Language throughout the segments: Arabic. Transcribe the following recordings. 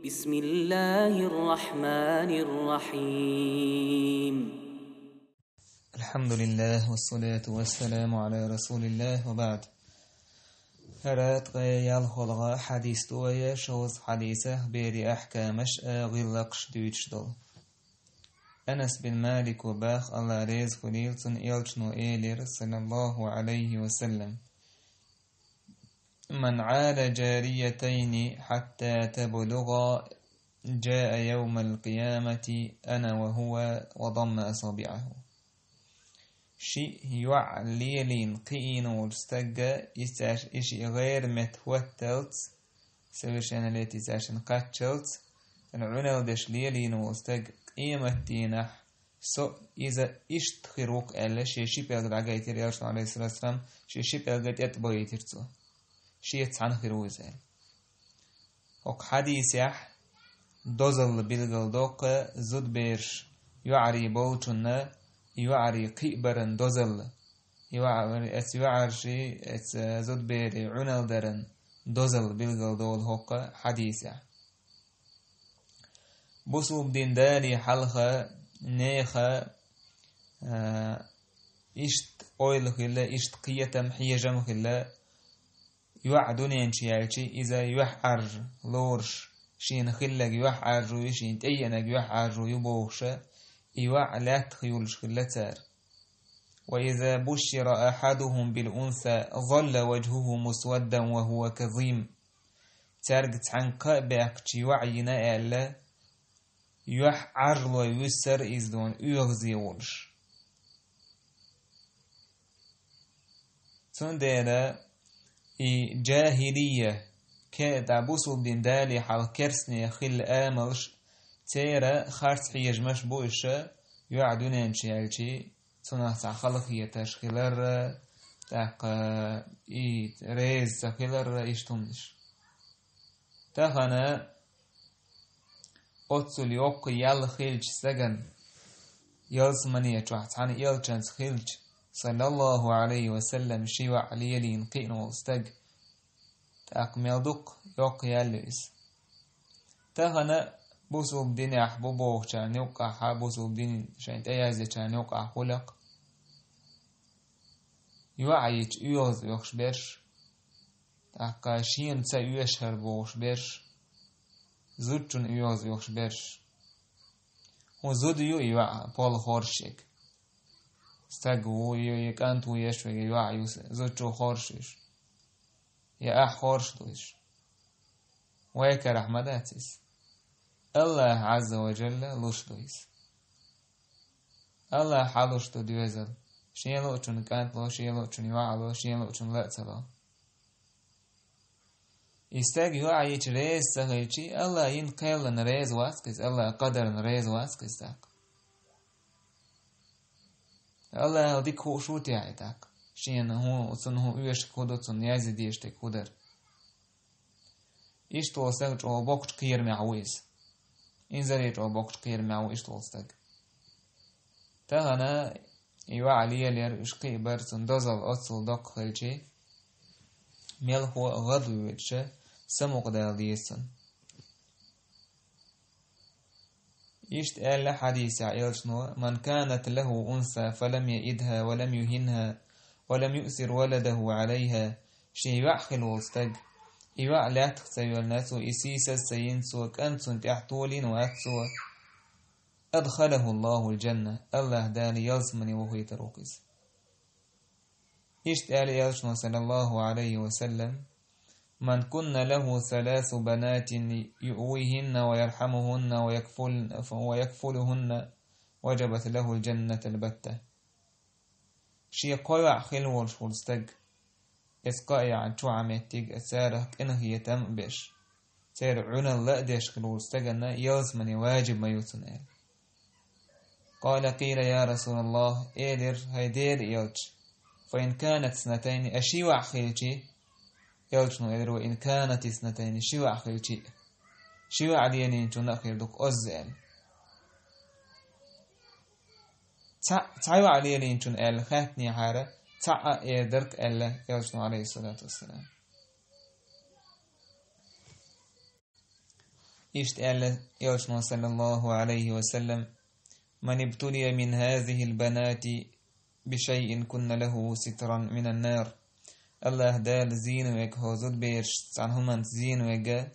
بسم الله الرحمن الرحيم. الحمد لله والصلاة والسلام على رسول الله وبعد. هرات غيال خلغا حديث دوية شوز حديثة بيري أحكامش غلقش دويتشدل. أنس بن مالك وباخ الله ريز خليلتن إلتنو إيلير صلى الله عليه وسلم: من عال جاريتين حتى تبلغا جاء يوم القيامة أنا وهو وضم أصابعه. شيء يعليلين قين ورستقى يستاش إشي غير متوتلت سويشان التي تاشن قاتشلت العنال دش ليلين ورستق قيمة دينح سو إذا إشتخروك ألا شي بيلغد عقايتر يارشن عليه الصلاة والسلام شي بيلغد يتبايترتو شي يتسعن خيروزين وق حديث يح دوزل بيلغل دوق زود بيرش يعري بولتنا يعري قيبرن دوزل يعري شي زود بيري عنال درن دوزل بيلغل دول هوق حديث يح بوصوب دين دالي حلقة نيخة إشت أويل خلا إشت قيتم حيجم خلا يوعدون ينشيالشي إذا يوحر لورش شين خلق يوحر ويشين تينك يوحر يبوغش يوعلات خيولش خلتار. وإذا بشر أحدهم بالأنثى ظل وجهه مسودا وهو كظيم تارجت عن قابعك وعينا ألا يوحر ويسر إذن يغزيولش تندير جاهلية كدابوسو دين دالي حال كرسني خل آملش تيرا خارت حيجمش بوشة يعدون ينشيالشي تنه خلق هي تشخيلر تاق ريز تخيلر إشتمش تخنا أتسل يوق يال خيلج سجن يلزمني يتوحت عن يلجنس خيلج صلى الله عليه وسلم شيوع عليلين قينو استج تأقمل دق يوق يالويس تهنا بوسوب دين أحبوبوغ شان يوقع حابوسوب دين شان تأيازي شان يوقع خلق يوعيج يوز يوخش برش تأقا شين تسا يوشهر بوغش برش زودشن يوز يوخش برش هو زود يوع بول خورشيك استقو يكانتو يشوي يوعي زوجو خورشش يا خورش دوش ويك رحمتاتس الله عز وجل لوش دويس الله حالوش تو دوزل شيلو تشون كانت لو شيلو تشون يوعلو شيلو تشون لاتسلو استق يوعي ريز سهيتشي الله ينقل نريز واسكس الله قدر نريز واسكس تاك الله ديك هو شو تاعتك شين هو صنه يش كودو صن يزيد يشتك كودر إيش توصلت أو بوقت كير معويز إنزلت أو بوقت كير معو إيش توصلت تهنا يوعلي لير إشقي برسن دزل أصل دق خلشي ميل هو غدويتش سمق داليسن إشت ألا حديث عيلشنو: من كانت له أنثى فلم يئدها ولم يهنها ولم يؤثر ولده عليها شي يحخل وستج يوع لا تخسيو الناس إسيسا سينسو كأنسو تحتولين وأتسو أدخله الله الجنة الله داني يلزمني وهو يتروكز. إشت ألا يلشنو صلى الله عليه وسلم: من كن له 3 بنات يؤويهن ويرحمهن ويكفلهن وجبت له الجنة البتة. شي قوي خلول شولستج اسقاي عن شو عمتيج أساره إنه يتم بش سير عنا لا ديش خلولستجنا يلزمني واجب ما يوتنال. قال قيل يا رسول الله إيدر هيدير يلج فإن كانت 2 أشيوع خلشي يلجنو إدرو إن كانت 2 شيوع خلشي شيوع علينين جنا خير دوك أزل تعيو علينين جن أل خاتني حارة تع إدرك ألا يلجنو عليه الصلاة والسلام. قال يوشنا صلى الله عليه وسلم من ابتلي من هذه البنات بشيء كن له سترا من النار الله دال زين ويك هو زود بيش عن همان زين ويجا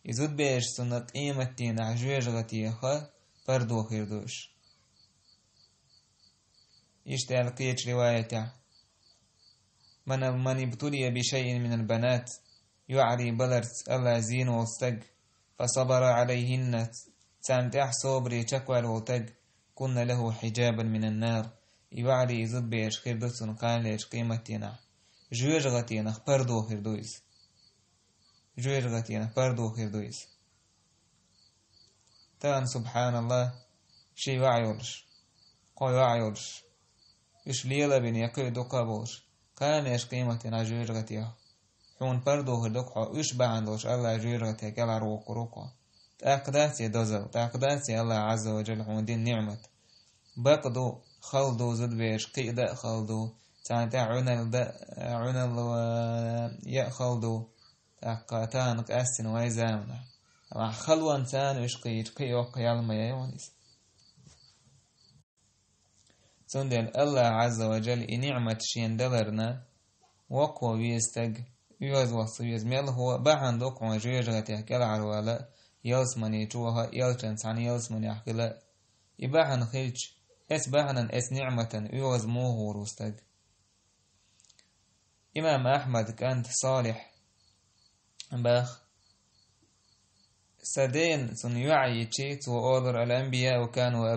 يزود بيش سنة قيمتين عجوج غتيخا فردو خيردوش يشتغل قيتش رواية من ابتلي بشيء من البنات يعري بلرت الله زين وستق فصبر عليهن تامتح صبري تشكوى الوتق كن له حجابا من النار يعري يزود بيش خيردوسن قال ليش قيمتين جوير غتينا پردو خردويز جوير غتينا پردو خردويز تان سبحان الله شي وعيولش قوي وعيولش إش ليلا بين يقيدو قابوش كان إش قيمتنا جوير غتيها حون پردو خردوك إش باندوش الله جوير غتيها كلا روكو روكو تأقداتي دوزل تأقداتي الله عز وجل حون دين نعمة بقدو خلدو زد بيش قيدة خلدو تانتا عنل يأخلدو تاقاتان قاسن ويزامنا مع خلوان تان وشقير قيو قيال ما يونيس سندل الله عز وجل نعمة شين دلرنا وقوة ويستق يوز وصويز ميل هو بعن دوق وجيجغتي كلا عروالا يلسمني جوها يلتن تاني يلسمني أحكلا يبعن خيج اس بعنا اس نعمة يوز موه روستق إمام أحمد كانت صالح باخ سدين سن يعي تشيت وأولر الأنبياء وكانوا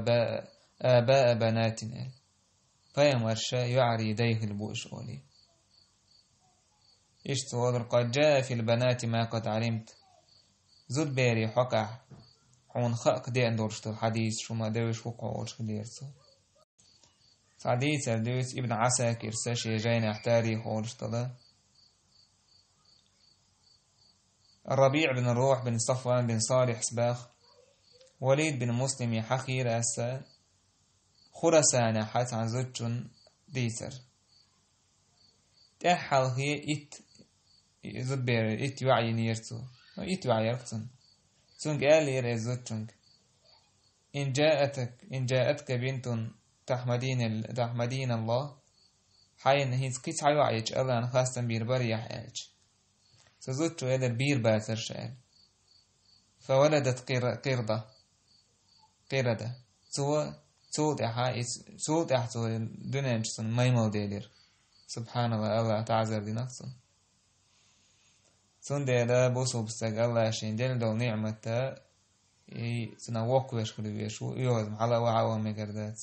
آباء بناتنا فيمرشا يعري يديه البوش أولي إشت وأولر قد جاء في البنات ما قد علمت زود بيري حقع حون خلق دين دورشت الحديث شما دوش وقعوش كديرتو حديث الدوس ابن عساكر ساشي جاين احتاري خورشتلا الربيع بن الروح بن صفوان بن صالح سباخ وليد بن مسلم حخير أسا خرسان حت عن زوجون ديسر تحل هي زبير يوعي نيرتو يوعي يرقصن سنك قال لي زوجون إن جاءتك بنت تحمدين الله حين هيز كيس حيوعيش الله نخاستن بير بريح ايج سزوتشو يدر بير باسر شعال فولدت قردة صوت احسو دونانشسن ميمو ديلير سبحان الله تعذر دي نفسه سن ديلا بوسو بستاق الله شين ديل دول نعمتا سنا وقوش كلويشو يوزم على وعاوة مقردات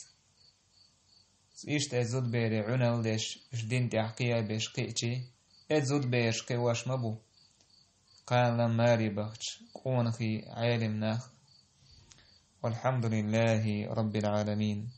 إيش تزود بيري عنال ديش جدين تحقيا بيش قيتي ازود بيش قيواش مبو قال لما ريبختش قونخي عالم ناخ والحمد لله رب العالمين.